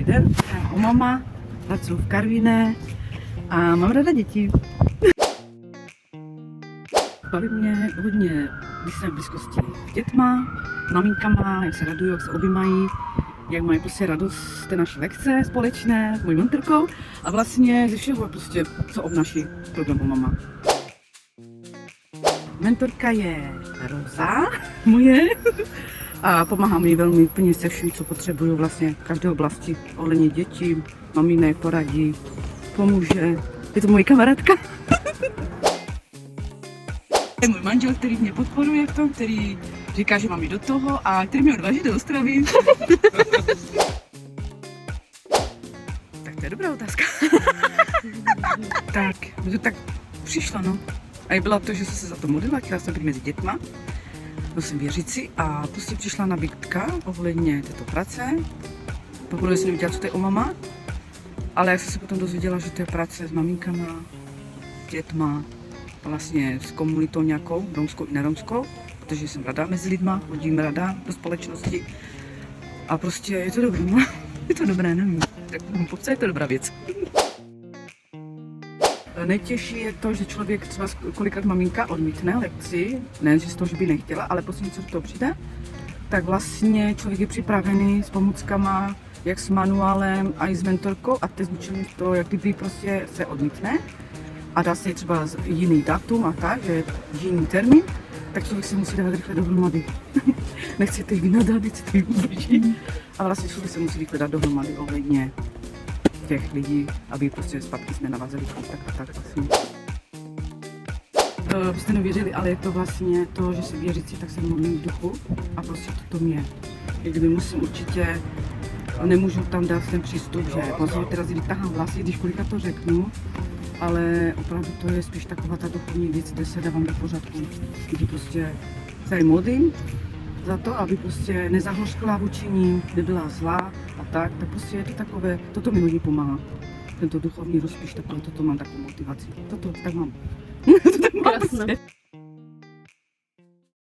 den. Jsem u mama, pracuji v Karviné a mám ráda děti. Baví mě hodně, když jsem v blízkosti s dětma, maminkama, jak se radují, jak se objímají, jak mají prostě radost z té naší lekce společné s mojí mentorkou a vlastně ze všeho prostě, co obnáší programu Mama. Mentorka je Roza, moje, a pomáhá mi velmi úplně se vším, co potřebuju vlastně v každé oblasti, ohledně dětí, maminek, poradí, pomůže. Je to moje kamarádka. Je můj manžel, který mě podporuje v tom, který říká, že mám jít do toho a který mě odváží do Ostravy. Tak to je dobrá otázka. tak přišla, no. A byla to, že jsem se za to modlila, chtěla jsem být mezi dětma. To jsem věřící a prostě přišla nabídka ohledně této práce. Poprvé jsem nevěděla, co to je o mama, ale jak jsem se potom dozvěděla, že to je práce s maminkama, s dětma, vlastně s komunitou nějakou, romskou i neromskou, protože jsem rada mezi lidma, chodím rada do společnosti a prostě je to dobré, no. Je to dobré, nevím, tak je to dobrá věc. Nejtěžší je to, že člověk třeba kolikrát maminka odmítne lekci, ne že z toho, že by nechtěla, ale prostě něco do toho přijde, tak vlastně člověk je připravený s pomůckama, jak s manuálem a i s mentorkou a teď zvučení to, jak kdyby prostě se odmítne a dá se třeba jiný datum a tak, že jiný termín, tak člověk se musí dávat rychle dohromady. Nechcete jich vynadat, nechcete jich udržet a vlastně člověk se musí rychle dát dohromady ohledně těch lidí, aby prostě zpátky jsme navázali kontakt a tak vlastně. Byste nevěřili, ale je to vlastně to, že se věřící, tak se modlím v duchu a prostě to mě. Kdyby musím určitě, nemůžu tam dát ten přístup, že pozor, teda si vytáhám vlasy, když kolika to řeknu, ale opravdu to je spíš taková ta duchovní věc, kde se dávám do pořádku, kdy prostě se modlím za to, aby prostě nezahořkla vůči ní, nebyla zlá a tak prostě je to takové, toto mi hodně pomáhá. Tento duchovní rozpíš, takové, toto mám takovou motivaci. Toto tak mám. To tak mám.